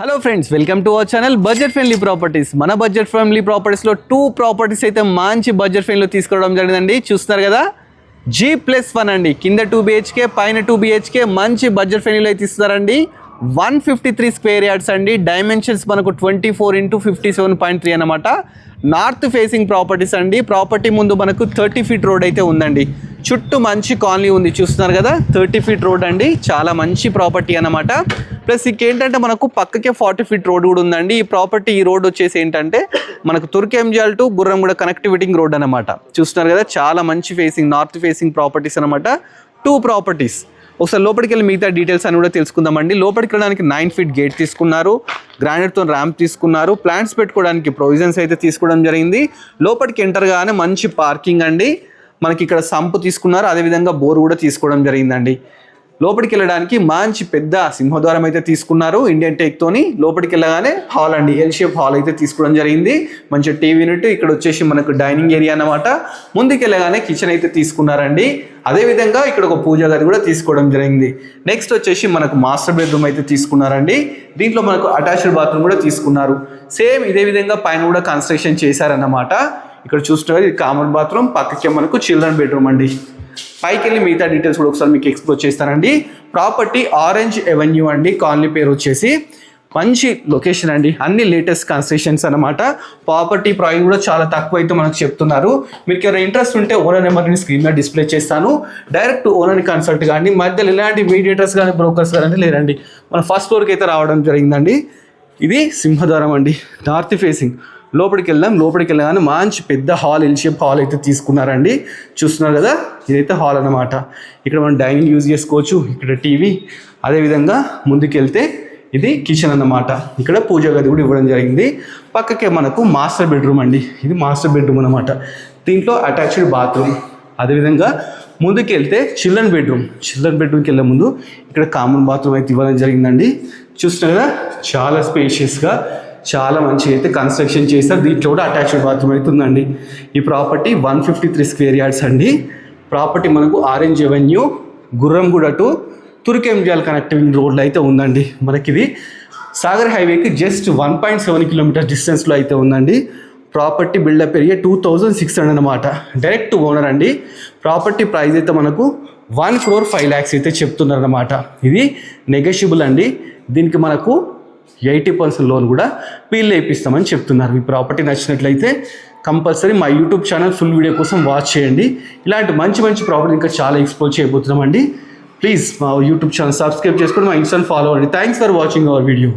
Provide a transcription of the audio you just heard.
Hello friends, welcome to our channel budget friendly properties. మన budget friendly ప్రాపర్టీస్లో 2 properties అయితే మంచి budget ఫ్రెండ్లీలో తీసుకోవడం జరిగిందండి. చూస్తున్నారు కదా, G+1 అండి. కింద 2 BHK, పైన 2 BHK మంచి బడ్జెట్ ఫ్రెండ్లీలో అయితే ఇస్తారండి. 153 స్క్వేర్ యార్డ్స్ అండి. డైమెన్షన్స్ మనకు 24x57.3 అనమాట. నార్త్ ఫేసింగ్ ప్రాపర్టీస్ అండి. ప్రాపర్టీ ముందు మనకు 30 ఫీట్ రోడ్ అయితే ఉందండి. చుట్టూ మంచి కాలనీ ఉంది, చూస్తున్నారు కదా. 30 ఫీట్ రోడ్ అండి, చాలా మంచి ప్రాపర్టీ అనమాట. ప్లస్ ఇంకేంటంటే మనకు పక్కకే 40 ఫీట్ రోడ్ కూడా ఉందండి. ఈ ప్రాపర్టీ, ఈ రోడ్ వచ్చేసి ఏంటంటే మనకు తుర్కెంజాల్ టు గుర్రంగూడ కనెక్టివిటింగ్ రోడ్ అనమాట. చూస్తున్నారు కదా, చాలా మంచి ఫేసింగ్, నార్త్ ఫేసింగ్ ప్రాపర్టీస్ అనమాట. 2 ప్రాపర్టీస్. ఒకసారి లోపలికి వెళ్ళి మిగతా డీటెయిల్స్ అని కూడా తెలుసుకుందామండి. లోపలికి వెళ్ళడానికి 9 ఫీట్ గేట్ తీసుకున్నారు, గ్రానైట్తో ర్యాంప్ తీసుకున్నారు, ప్లాంట్స్ పెట్టుకోవడానికి ప్రొవిజన్స్ అయితే తీసుకోవడం జరిగింది. లోపలికి ఎంటర్ గానే మంచి పార్కింగ్ అండి. మనకి ఇక్కడ సంపు తీసుకున్నారు, అదేవిధంగా బోర్ కూడా తీసుకోవడం జరిగిందండి. లోపలికి వెళ్ళడానికి మంచి పెద్ద సింహద్వారం అయితే తీసుకున్నారు ఇండియన్ టేక్తోని. లోపలికి వెళ్ళగానే హాల్ అండి, ఎల్ షేప్ హాల్ అయితే తీసుకోవడం జరిగింది. మంచి టీవీ యూనిట్, ఇక్కడ వచ్చేసి మనకు డైనింగ్ ఏరియా అన్నమాట. ముందుకు వెళ్ళగానే కిచెన్ అయితే తీసుకున్నారండి. అదేవిధంగా ఇక్కడ ఒక పూజా గది కూడా తీసుకోవడం జరిగింది. నెక్స్ట్ వచ్చేసి మనకు మాస్టర్ బెడ్రూమ్ అయితే తీసుకున్నారండి. దీంట్లో మనకు అటాచ్డ్ బాత్రూమ్ కూడా తీసుకున్నారు. సేమ్ ఇదే విధంగా పైన కూడా కన్స్ట్రక్షన్ చేశారన్నమాట. ఇక్కడ చూస్తున్నారు, ఇది కామన్ బాత్రూమ్, పక్కకే మనకు చిల్డ్రన్ బెడ్రూమ్ అండి. పైకి వెళ్ళి మిగతా డీటెయిల్స్ కూడా ఒకసారి మీకు ఎక్స్ప్లోర్ చేస్తానండి. ప్రాపర్టీ ఆరెంజ్ ఎవెన్యూ అండి, కాలనీ పేరు వచ్చేసి. మంచి లొకేషన్ అండి, అన్ని లేటెస్ట్ కన్స్ట్రక్షన్స్ అనమాట. ప్రాపర్టీ ప్రైస్ కూడా చాలా తక్కువ అయితే మనకు చెప్తున్నారు. మీకు ఎవరైనా ఇంట్రెస్ట్ ఉంటే ఓనర్ నెంబర్ని స్క్రీన్ మీద డిస్ప్లే చేస్తాను. డైరెక్ట్ ఓనర్ని కన్సల్ట్ కానీ, మధ్యలో ఇలాంటి మీడియేటర్స్ కానీ బ్రోకర్స్ కానీ లేరండి. మన ఫస్ట్ ఫ్లోర్కి అయితే రావడం జరిగిందండి. ఇది సింహద్వారం అండి, నార్త్ ఫేసింగ్. లోపలికి వెళ్దాం. లోపలికి వెళ్ళగానే మంచి పెద్ద హాల్, ఎల్ షేప్ హాల్ అయితే తీసుకున్నారండి. చూస్తున్నారు కదా, ఇదైతే హాల్ అనమాట. ఇక్కడ మనం డైనింగ్ యూజ్ చేసుకోవచ్చు, ఇక్కడ టీవీ. అదేవిధంగా ముందుకు వెళ్తే ఇది కిచెన్ అన్నమాట. ఇక్కడ పూజ గది కూడా ఇవ్వడం జరిగింది. పక్కకే మనకు మాస్టర్ బెడ్రూమ్ అండి, ఇది మాస్టర్ బెడ్రూమ్ అనమాట. దీంట్లో అటాచ్డ్ బాత్రూమ్. అదేవిధంగా ముందుకు వెళ్తే చిల్డ్రన్ బెడ్రూమ్కి వెళ్ళే ముందు ఇక్కడ కామన్ బాత్రూమ్ అయితే ఇవ్వడం జరిగిందండి. చూస్తున్నారు కదా, చాలా స్పేషియస్గా, చాలా మంచిగా అయితే కన్స్ట్రక్షన్ చేస్తారు. దీంట్లో కూడా అటాచ్డ్ బాత్రూమ్ అయితే ఉందండి. ఈ ప్రాపర్టీ 153 స్క్వేర్ యార్డ్స్ అండి. ప్రాపర్టీ మనకు orange avenue, Gurramguda to Turkayamjal connecting రోడ్లో అయితే ఉందండి. మనకి ఇది సాగర్ హైవేకి జస్ట్ 1.7 కిలోమీటర్ డిస్టెన్స్లో అయితే ఉందండి. ప్రాపర్టీ బిల్డప్ ఏరియా 2600 అనమాట. డైరెక్ట్ ఓనర్ అండి. ప్రాపర్టీ ప్రైస్ అయితే మనకు 1,05,00,000 అయితే చెప్తున్నారు అనమాట. ఇది నెగోషియబుల్ అండి. దీనికి మనకు 80% లోన్ కూడా వీళ్ళు వేయిస్తామని చెప్తున్నారు. ఈ ప్రాపర్టీ నచ్చినట్లయితే కంపల్సరీ మా యూట్యూబ్ ఛానల్ ఫుల్ వీడియో కోసం వాచ్ చేయండి. ఇలాంటి మంచి ప్రాపర్టీ ఇంకా చాలా ఎక్స్ప్లోర్ చేయబోతున్నామండి. ప్లీజ్ మా యూట్యూబ్ ఛానల్ సబ్స్క్రైబ్ చేసుకొని మా ఇన్స్టాని ఫాలో అవ్వండి. Thanks for watching our video.